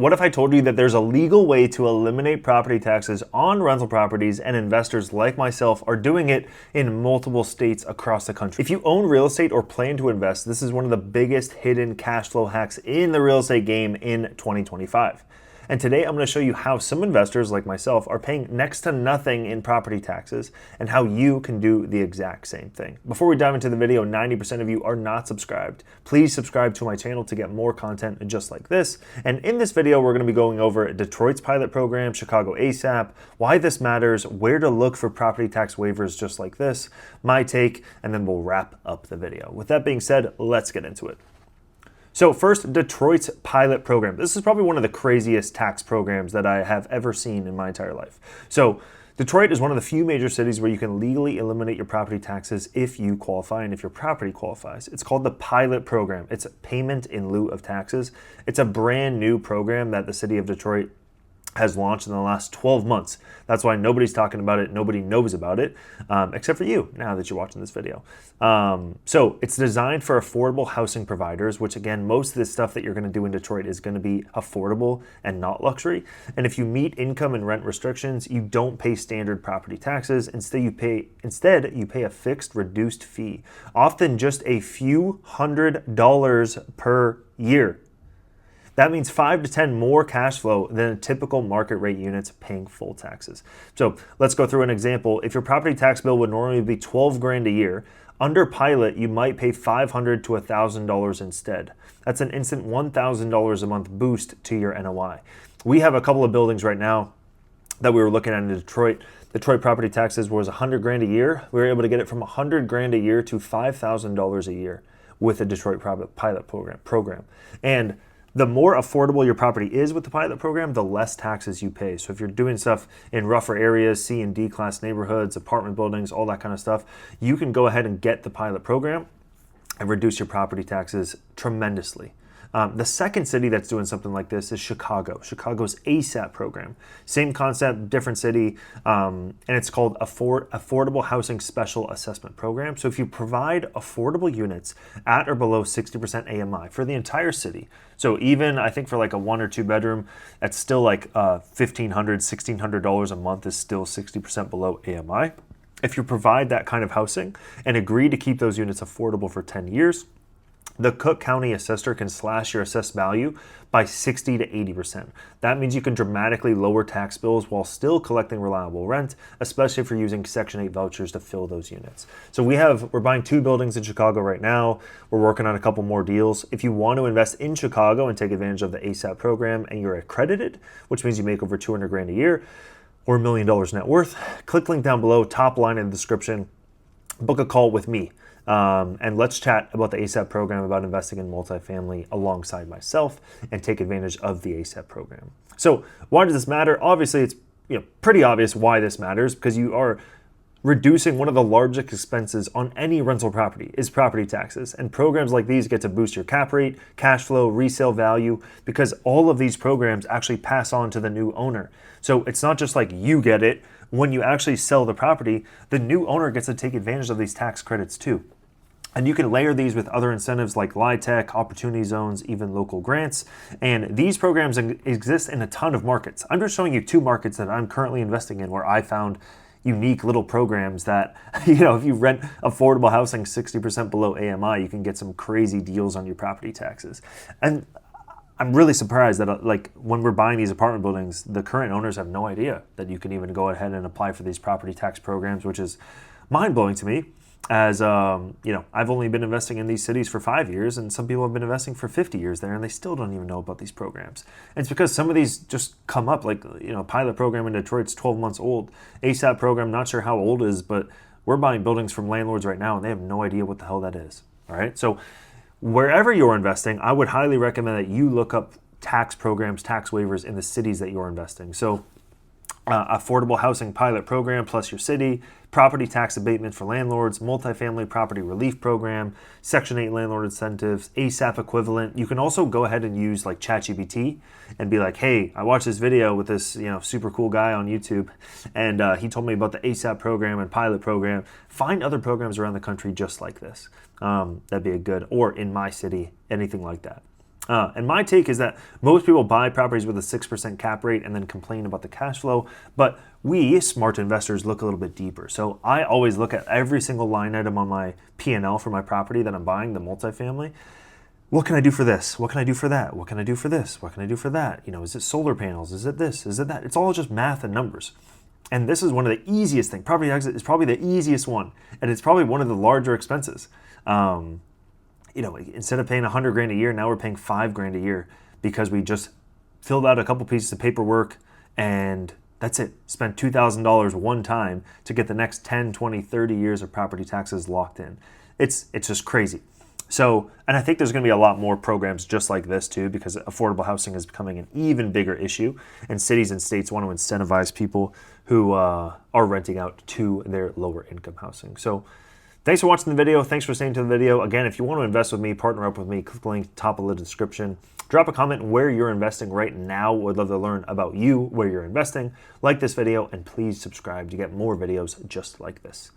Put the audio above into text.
What if I told you that there's a legal way to eliminate property taxes on rental properties, and investors like myself are doing it in multiple states across the country? If you own real estate or plan to invest, this is one of the biggest hidden cash flow hacks in the real estate game in 2025. And today I'm going to show you how some investors like myself are paying next to nothing in property taxes and how you can do the exact same thing. Before we dive into the video, 90% of you are not subscribed. Please subscribe to my channel to get more content just like this. And in this video, we're going to be going over Detroit's pilot program, Chicago AHSAP, why this matters, where to look for property tax waivers just like this, my take, and then we'll wrap up the video. With that being said, let's get into it. So first, Detroit's pilot program. This is probably one of the craziest tax programs that I have ever seen in my entire life. So Detroit is one of the few major cities where you can legally eliminate your property taxes if you qualify and if your property qualifies. It's called the pilot program. It's payment in lieu of taxes. It's a brand new program that the city of Detroit has launched in the last 12 months. That's why nobody's talking about it. Nobody knows about it, except for you, now that you're watching this video. So it's designed for affordable housing providers, which again, most of the stuff that you're gonna do in Detroit is gonna be affordable and not luxury. And if you meet income and rent restrictions, you don't pay standard property taxes. Instead, you pay a fixed reduced fee, often just a few $100s per year. That means 5 to 10 more cash flow than a typical market rate units paying full taxes. So let's go through an example. If your property tax bill would normally be 12 grand a year, under pilot, you might pay $500 to $1,000 instead. That's an instant $1,000 a month boost to your NOI. We have a couple of buildings right now that we were looking at in Detroit. Detroit property taxes was 100 grand a year. We were able to get it from 100 grand a year to $5,000 a year with the Detroit pilot program. And the more affordable your property is with the pilot program, the less taxes you pay. So if you're doing stuff in rougher areas, C and D class neighborhoods, apartment buildings, all that kind of stuff, you can go ahead and get the pilot program and reduce your property taxes tremendously. The second city that's doing something like this is Chicago. Chicago's AHSAP program. Same concept, different city, and it's called Affordable Housing Special Assessment Program. So if you provide affordable units at or below 60% AMI for the entire city, so even I think for like a 1 or 2 bedroom, that's still like $1,500, $1,600 a month is still 60% below AMI. If you provide that kind of housing and agree to keep those units affordable for 10 years, the Cook County assessor can slash your assessed value by 60 to 80%. That means you can dramatically lower tax bills while still collecting reliable rent, especially if you're using Section 8 vouchers to fill those units. So we're buying 2 buildings in Chicago right now. We're working on a couple more deals. If you want to invest in Chicago and take advantage of the AHSAP program and you're accredited, which means you make over 200 grand a year or $1 million net worth, click link down below, top line in the description, book a call with me. And let's chat about the AHSAP program, about investing in multifamily alongside myself and take advantage of the AHSAP program. So why does this matter? Obviously, it's pretty obvious why this matters, because you are reducing one of the largest expenses on any rental property is property taxes. And programs like these get to boost your cap rate, cash flow, resale value, because all of these programs actually pass on to the new owner. So it's not just like you get it. When you actually sell the property, the new owner gets to take advantage of these tax credits too. And you can layer these with other incentives like LIHTC, opportunity zones, even local grants. And these programs exist in a ton of markets. I'm just showing you 2 markets that I'm currently investing in where I found unique little programs that, if you rent affordable housing 60% below AMI, you can get some crazy deals on your property taxes. And I'm really surprised that when we're buying these apartment buildings, the current owners have no idea that you can even go ahead and apply for these property tax programs, which is mind-blowing to me. As I've only been investing in these cities for 5 years, and some people have been investing for 50 years there, and they still don't even know about these programs. And it's because some of these just come up, pilot program in Detroit's 12 months old. AHSAP program, not sure how old it is, but we're buying buildings from landlords right now, and they have no idea what the hell that is. All right, so wherever you're investing, I would highly recommend that you look up tax programs, tax waivers in the cities that you're investing. So affordable housing pilot program plus your city, property tax abatement for landlords, multifamily property relief program, Section 8 landlord incentives, AHSAP equivalent. You can also go ahead and use like ChatGPT and be like, hey, I watched this video with this super cool guy on YouTube, and he told me about the AHSAP program and pilot program. Find other programs around the country just like this. That'd be a good, or in my city, anything like that. And my take is that most people buy properties with a 6% cap rate and then complain about the cash flow, but we, smart investors, look a little bit deeper. So I always look at every single line item on my P&L for my property that I'm buying, the multifamily. What can I do for this? What can I do for that? What can I do for this? What can I do for that? Is it solar panels? Is it this? Is it that? It's all just math and numbers. And this is one of the easiest things. Property taxes is probably the easiest one, and it's probably one of the larger expenses. Instead of paying $100,000 a year, now we're paying $5,000 a year because we just filled out a couple pieces of paperwork and that's it. Spent $2,000 one time to get the next 10, 20, 30 years of property taxes locked in. It's just crazy. So, and I think there's going to be a lot more programs just like this too, because affordable housing is becoming an even bigger issue, and cities and states want to incentivize people who are renting out to their lower income housing. So thanks for watching the video. Thanks for staying to the video. Again, if you want to invest with me, partner up with me, click the link top of the description. Drop a comment where you're investing right now. Would love to learn about you, where you're investing. Like this video, and please subscribe to get more videos just like this.